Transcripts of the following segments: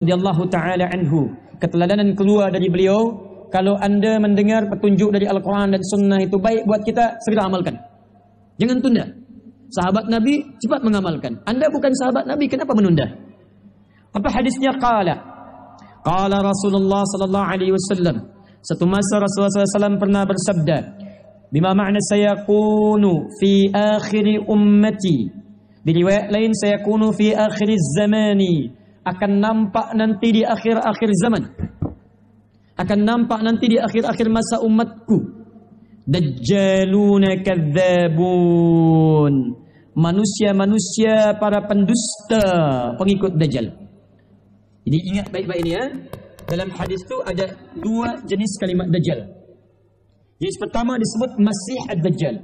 radhiyallahu taala anhu, keteladanan keluar dari beliau, kalau anda mendengar petunjuk dari Al-Quran dan Sunnah itu baik buat kita, segera amalkan. Jangan tunda. Sahabat Nabi cepat mengamalkan. Anda bukan sahabat Nabi, kenapa menunda? Apa hadisnya? Qala Rasulullah sallallahu alaihi wasallam. Satu masa Rasulullah SAW pernah bersabda, bima makna sayakunu fi akhiri ummati. Di riwayat lain sayakunu fi akhiri zamani, akan nampak nanti di akhir-akhir zaman. Akan nampak nanti di akhir-akhir masa umatku. Dajjaluna kadzabun. Manusia-manusia para pendusta, pengikut Dajjal. Jadi ingat baik-baik ini ya. Dalam hadis itu ada dua jenis kalimat Dajjal. Jenis pertama disebut Masih Ad-Dajjal.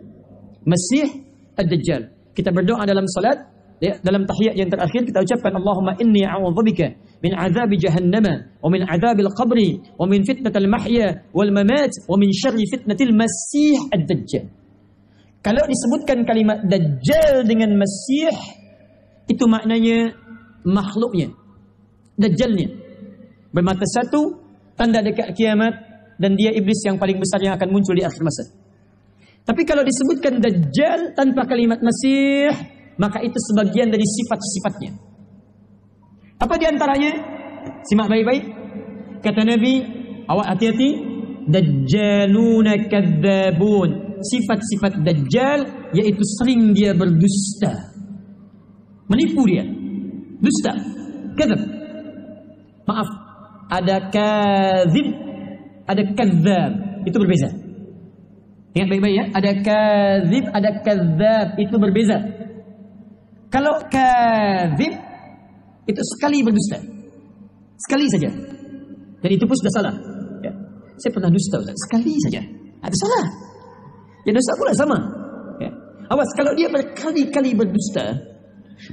Masih Ad-Dajjal. Kita berdoa dalam salat, ya, dalam tahiyat yang terakhir kita ucapkan Allahumma inni a'udzubika min azabi jahannama wa min azabil qabri wa min fitnatil mahya wal mamat wa min syarri fitnatil masih ad-dajjal. Kalau disebutkan kalimat Dajjal dengan Masih, itu maknanya makhluknya, Dajjalnya. Bermata satu, tanda dekat kiamat, dan dia iblis yang paling besar yang akan muncul di akhir masa. Tapi kalau disebutkan Dajjal tanpa kalimat Masih, maka itu sebagian dari sifat-sifatnya. Apa di antaranya? Simak baik-baik. Kata Nabi, awak hati-hati, Dajjaluna kadzabun. Sifat-sifat Dajjal yaitu sering dia berdusta. Menipu dia. Dusta. Kadzab. Maaf, ada kadzib, ada kadzab. Itu berbeza. Ingat baik-baik ya, ada kadzib, ada kadzab, itu berbeza. Kalau kadzib itu sekali berdusta, sekali saja, dan itu pun sudah salah. Ya. Saya pernah dusta, Ustaz, sekali saja, itu salah. Ya dosa pula sama. Ya. Awas, kalau dia berkali-kali berdusta,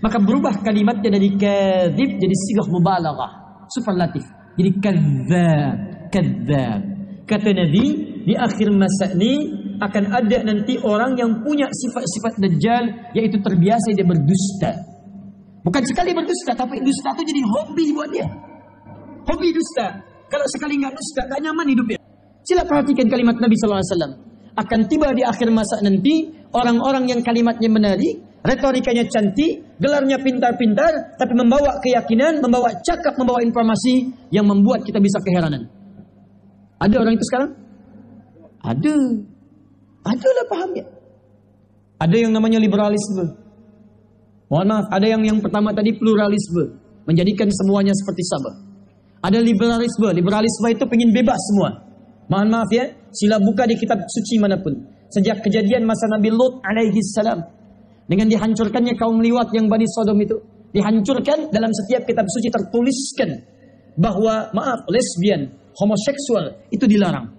maka berubah kalimatnya dari kadzib jadi sighah mubalaghah, superlatif. Jadi kadzab, kadzab. Kata Nabi, di akhir masa ini akan ada nanti orang yang punya sifat-sifat Dajjal, yaitu terbiasa dia berdusta. Bukan sekali berdusta, tapi dusta itu jadi hobi buat dia. Hobi dusta. Kalau sekali nggak dusta, nggak nyaman hidupnya. Sila perhatikan kalimat Nabi SAW. Akan tiba di akhir masa nanti, orang-orang yang kalimatnya menarik, retorikanya cantik, gelarnya pintar-pintar, tapi membawa keyakinan, membawa cakap, membawa informasi yang membuat kita bisa keheranan. Ada orang itu sekarang? Ada. Adalah pahamnya. Ada yang namanya liberalisme. Mohon maaf, ada yang pertama tadi pluralisme, menjadikan semuanya seperti sama. Ada liberalisme. Liberalisme itu pengen bebas semua. Mohon maaf ya, sila buka di kitab suci manapun. Sejak kejadian masa Nabi Lut alaihi salam, dengan dihancurkannya kaum liwat yang Bani Sodom itu, dihancurkan, dalam setiap kitab suci tertuliskan bahwa maaf, lesbian, homoseksual itu dilarang.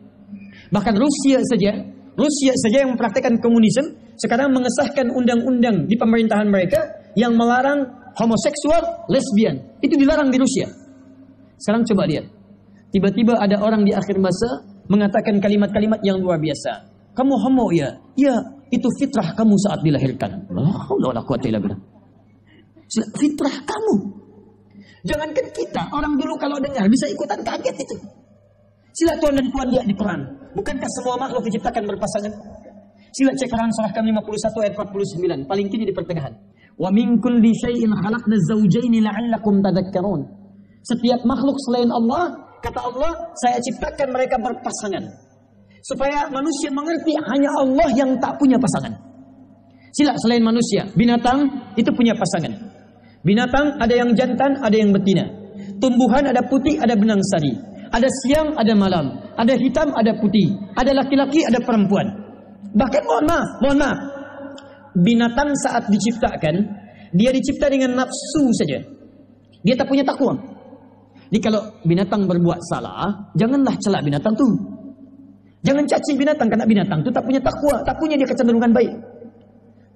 Bahkan Rusia saja yang mempraktikkan komunisme sekarang mengesahkan undang-undang di pemerintahan mereka yang melarang homoseksual, lesbian. Itu dilarang di Rusia. Sekarang coba lihat. Tiba-tiba ada orang di akhir masa mengatakan kalimat-kalimat yang luar biasa. Kamu homo ya? Ya, itu fitrah kamu saat dilahirkan. La quwwata illa billah. Fitrah kamu. Jangankan kita, orang dulu kalau dengar bisa ikutan kaget itu. Sila Tuhan dan Tuhan lihat di Quran. Bukankah semua makhluk diciptakan berpasangan? Sila cek Quran surah 51 ayat 49, paling kiri di pertengahan. Wa min kulli syai'in khalaqna zawjayn la'allakum tadhakkarun. Setiap makhluk selain Allah, kata Allah, saya ciptakan mereka berpasangan. Supaya manusia mengerti hanya Allah yang tak punya pasangan. Sila selain manusia, binatang itu punya pasangan. Binatang ada yang jantan, ada yang betina. Tumbuhan ada putih, ada benang sari. Ada siang, ada malam. Ada hitam, ada putih. Ada laki-laki, ada perempuan. Bahkan mohon maaf. Binatang saat diciptakan, dia dicipta dengan nafsu saja. Dia tak punya takwa. Jadi kalau binatang berbuat salah, janganlah celak binatang tu. Jangan caci binatang, karena binatang tu tak punya takwa, tak punya dia kecenderungan baik.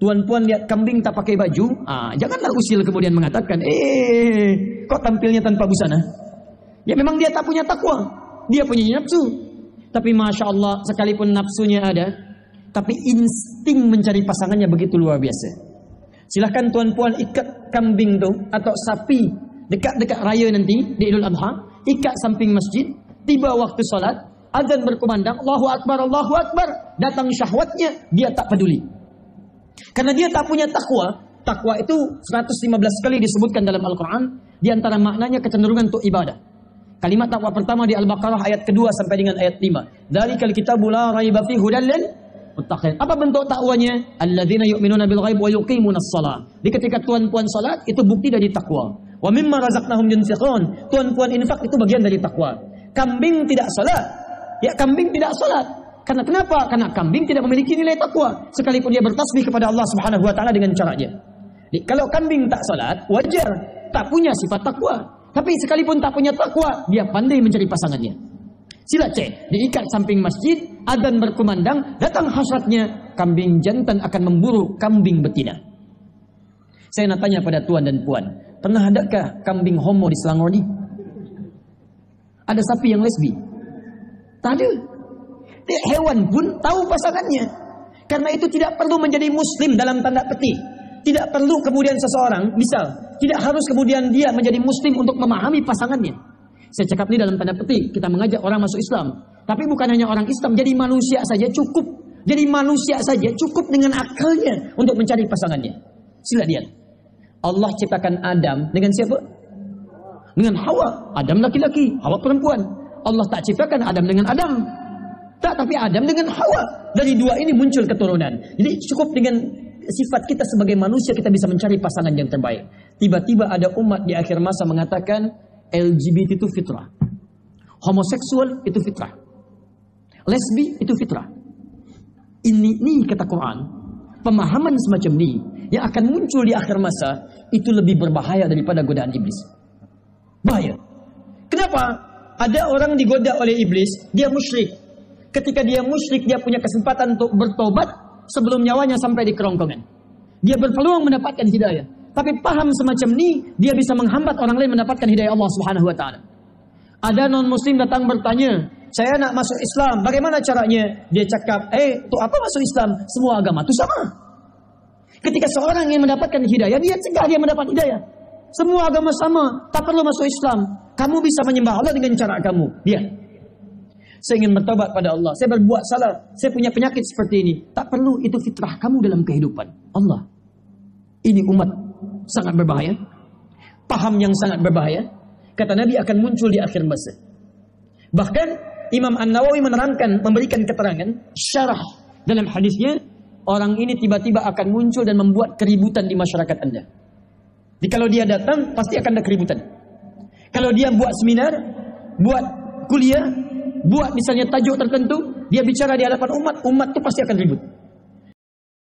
Tuan-puan lihat kambing tak pakai baju, janganlah usil kemudian mengatakan, kok tampilnya tanpa busana? Ya memang dia tak punya takwa, dia punya nafsu. Tapi Masya Allah, sekalipun nafsunya ada, tapi insting mencari pasangannya begitu luar biasa. Silahkan tuan-puan ikat kambing tu atau sapi dekat-dekat raya nanti di Idul Adha, ikat samping masjid, tiba waktu salat, azan berkumandang, Allahu Akbar, datang syahwatnya, dia tak peduli. Karena dia tak punya takwa. Takwa itu 115 kali disebutkan dalam Al-Quran. Di antara maknanya kecenderungan untuk ibadah. Kalimat takwa pertama di Al-Baqarah ayat kedua sampai dengan ayat 5. Dzalikal kitabu la raiba fihi hudal lil muttaqin. Apa bentuk takwanya? Alladzina yu'minuna bil ghaib wa yuqimunas shalah. Di ketika tuan-puan salat itu bukti dari takwa. Wa mimma razaqnahum yunfiqun. Tuan-puan infak itu bagian dari takwa. Kambing tidak salat. Ya, kambing tidak salat. Karena kenapa? Karena kambing tidak memiliki nilai takwa. Sekalipun dia bertasbih kepada Allah Subhanahu wa taala dengan caranya. Jadi, kalau kambing tak salat, wajar, tak punya sifat takwa. Tapi sekalipun tak punya takwa, dia pandai mencari pasangannya. Sila cek, diikat samping masjid, adzan berkumandang, datang hasratnya, kambing jantan akan memburu kambing betina. Saya nak tanya pada tuan dan puan, pernah adakah kambing homo di Selangor ini? Ada sapi yang lesbi? Tak ada. Hewan pun tahu pasangannya. Karena itu tidak perlu menjadi muslim dalam tanda petik. Tidak perlu kemudian seseorang, misal, tidak harus kemudian dia menjadi muslim untuk memahami pasangannya. Saya cakap ini dalam tanda petik, kita mengajak orang masuk Islam. Tapi bukan hanya orang Islam, jadi manusia saja cukup. Jadi manusia saja cukup dengan akalnya untuk mencari pasangannya. Sila lihat. Allah ciptakan Adam dengan siapa? Dengan Hawa. Adam laki-laki, Hawa perempuan. Allah tak ciptakan Adam dengan Adam. Tak, tapi Adam dengan Hawa. Dari dua ini muncul keturunan. Jadi cukup dengan sifat kita sebagai manusia, kita bisa mencari pasangan yang terbaik. Tiba-tiba ada umat di akhir masa mengatakan LGBT itu fitrah, homoseksual itu fitrah, lesbi itu fitrah. Ini kata Quran. Pemahaman semacam ini yang akan muncul di akhir masa itu lebih berbahaya daripada godaan iblis. Bahaya. Kenapa? Ada orang digoda oleh iblis, dia musyrik. Ketika dia musyrik, dia punya kesempatan untuk bertobat sebelum nyawanya sampai di kerongkongan. Dia berpeluang mendapatkan hidayah. Tapi paham semacam ini, dia bisa menghambat orang lain mendapatkan hidayah Allah Subhanahu wa taala. Ada non-muslim datang bertanya, saya nak masuk Islam, bagaimana caranya? Dia cakap, untuk apa masuk Islam? Semua agama itu sama. Ketika seorang yang mendapatkan hidayah, dia cegah dia mendapat hidayah. Semua agama sama, tak perlu masuk Islam. Kamu bisa menyembah Allah dengan cara kamu. Dia. Saya ingin bertobat pada Allah. Saya berbuat salah. Saya punya penyakit seperti ini. Tak perlu, itu fitrah kamu dalam kehidupan. Allah. Ini umat sangat berbahaya. Paham yang sangat berbahaya. Kata Nabi akan muncul di akhir masa. Bahkan Imam An-Nawawi menerangkan, memberikan keterangan, syarah dalam hadisnya, orang ini tiba-tiba akan muncul dan membuat keributan di masyarakat Anda. Jadi kalau dia datang, pasti akan ada keributan. Kalau dia buat seminar, buat kuliah, buat misalnya tajuk tertentu, dia bicara di hadapan umat, umat itu pasti akan ribut.